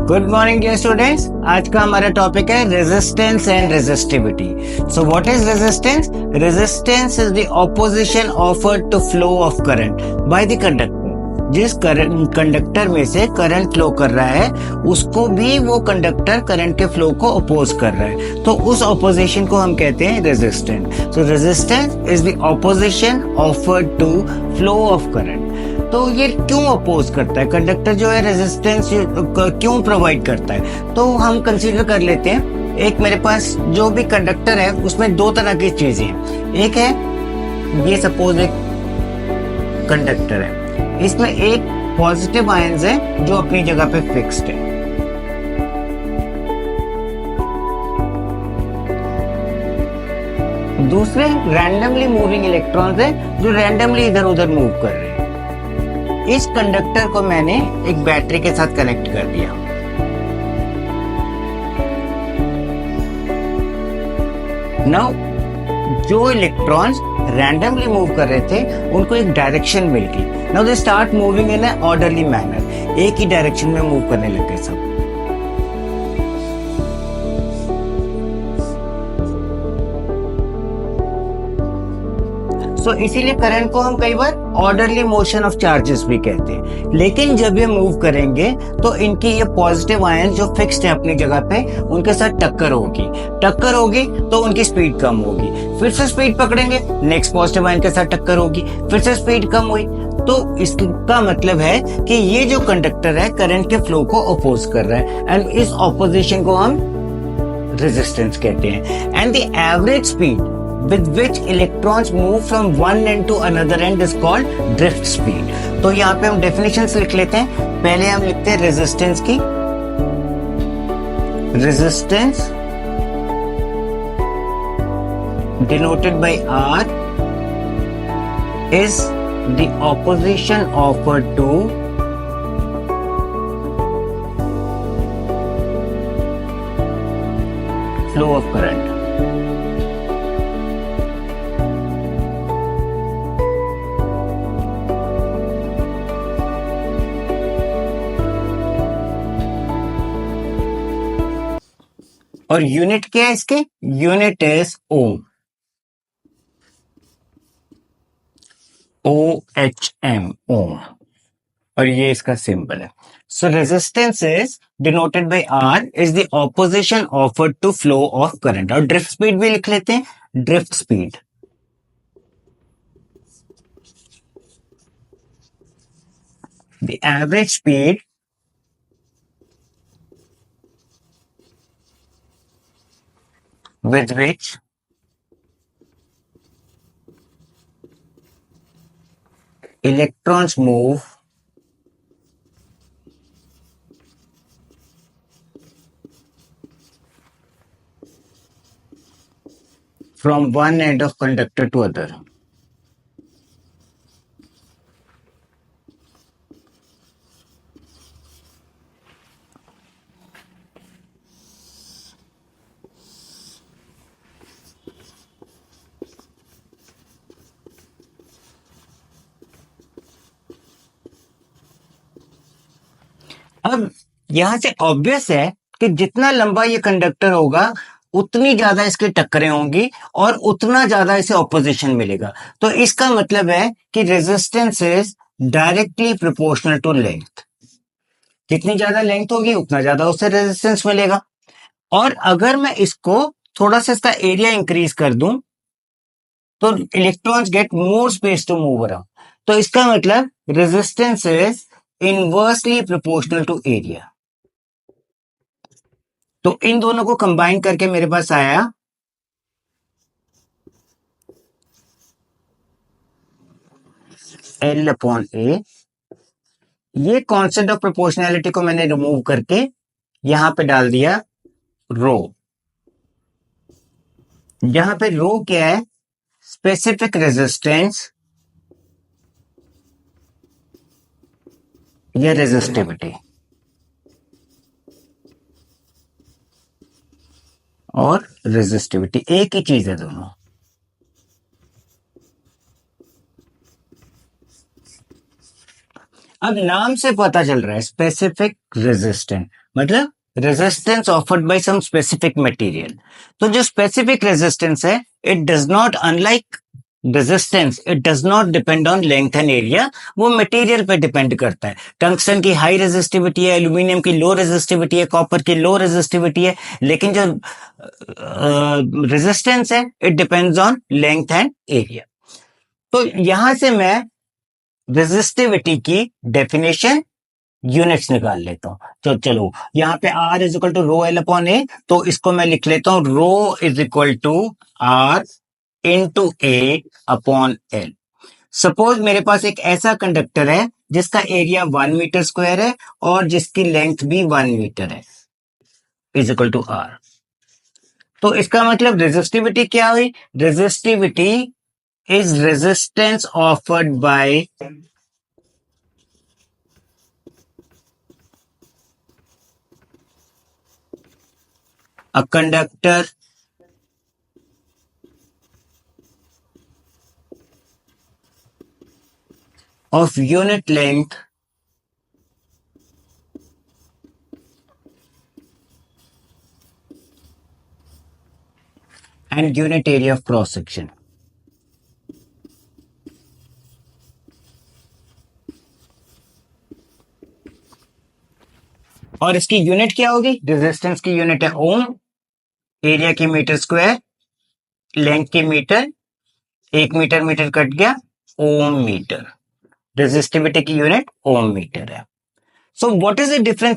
Good morning dear students. आज का हमारा टॉपिक है resistance and resistivity. So what is resistance? Resistance is the opposition offered to flow of current by the conductor. जिस conductor में से current flow कर रहा है उसको भी वो कंडक्टर करंट के फ्लो को अपोज कर रहा है, तो उस ऑपोजिशन को हम कहते हैं resistance. So resistance is the opposition offered to flow of current. तो ये क्यों अपोज करता है कंडक्टर, जो है रेजिस्टेंस क्यों प्रोवाइड करता है? तो हम कंसीडर कर लेते हैं, एक मेरे पास जो भी कंडक्टर है उसमें दो तरह की चीजें हैं। एक है, ये सपोज एक कंडक्टर है, इसमें एक पॉजिटिव आयंस है जो अपनी जगह पे फिक्स्ड है, दूसरे रैंडमली मूविंग इलेक्ट्रॉन्स है जो रैंडमली इधर उधर मूव कर रहे हैं। इस कंडक्टर को मैंने एक बैटरी के साथ कनेक्ट कर दिया। नाउ जो इलेक्ट्रॉन्स रैंडमली मूव कर रहे थे उनको एक डायरेक्शन मिल गई। Now they start moving in a orderly manner, एक ही डायरेक्शन में मूव करने लगे सब। तो इसीलिए करंट को हम कई बार ऑर्डरली मोशन ऑफ चार्जेस भी कहते हैं। लेकिन जब ये मूव करेंगे तो इनकी ये पॉजिटिव आयन जो फिक्स्ड है अपनी जगह पे, उनके साथ टक्कर होगी तो उनकी स्पीड कम होगी, फिर से स्पीड पकड़ेंगे, नेक्स्ट पॉजिटिव आयन के साथ टक्कर होगी, फिर से स्पीड कम हुई। तो इसका मतलब है कि ये जो कंडक्टर है करंट के फ्लो को अपोज कर रहा है, एंड इस ऑपोजिशन को हम रेजिस्टेंस कहते हैं। And the average speed with which electrons move from one end to another end is called drift speed। तो यहाँ पे हम definitions लिख लेते हैं। पहले हम लिखते हैं रेजिस्टेंस की। Resistance denoted by R is the opposition offered to flow of current। और यूनिट क्या है इसके? Unit is ohm, OHM, ohm, और ये इसका सिंबल है। So resistance is denoted by R is the opposition offered to flow of current. और drift speed भी लिख लेते हैं, drift speed the average speed with which electrons move from one end of conductor to other। अब यहां से obvious है कि जितना लंबा ये कंडक्टर होगा उतनी ज्यादा इसकी टक्करें होंगी और उतना ज्यादा इसे ऑपोजिशन मिलेगा। तो इसका मतलब है कि resistance is directly proportional to length. जितनी ज्यादा लेंथ होगी उतना ज्यादा उससे रेजिस्टेंस मिलेगा। और अगर मैं इसको थोड़ा सा इसका एरिया इंक्रीज कर दूं तो electrons get more space to move around. तो इसका मतलब resistance is inversely proportional to area. तो इन दोनों को कंबाइन करके मेरे पास आया L/A। ये कांस्टेंट ऑफ प्रोपोर्शनैलिटी को मैंने रिमूव करके यहां पे डाल दिया रो। यहां पे रो क्या है? स्पेसिफिक रेजिस्टेंस या रेजिस्टिविटी, और रेजिस्टिविटी एक ही चीज है दोनों। अब नाम से पता चल रहा है स्पेसिफिक रेजिस्टेंस, मतलब resistance offered by some specific material. तो जो स्पेसिफिक रेजिस्टेंस है, it does not, unlike resistance, it does not depend on length and area, वो मटेरियल पे डिपेंड करता है। टंगस्टन की हाई रेजिस्टिविटी है, एल्यूमिनियम की लो रेजिस्टिविटी है, कॉपर की लो रेजिस्टिविटी है, लेकिन जो रेजिस्टेंस है it depends on length and area. तो यहां से मैं रेजिस्टिविटी की डेफिनेशन, यूनिट्स निकाल लेता हूं। तो चलो यहां पे R is equal to rho L upon A, तो इसको मैं लिख लेता हूं rho is equal to R into A upon L. Suppose मेरे पास एक ऐसा कंडक्टर है जिसका एरिया 1 मीटर स्क्वायर है और जिसकी लेंथ भी 1 मीटर है, इज इक्वल टू R। तो इसका मतलब रेजिस्टिविटी क्या हुई? Resistivity is resistance offered bye a conductor of unit length and unit area of cross section। और इसकी यूनिट क्या होगी? रेजिस्टेंस की यूनिट है ओम, एरिया की मीटर स्क्वायर, लेंथ की मीटर, 1 मीटर मीटर कट गया, ओम मीटर। रेजिस्टिविटी की यूनिट ओम मीटर है। सो व्हाट इज द डिफरेंस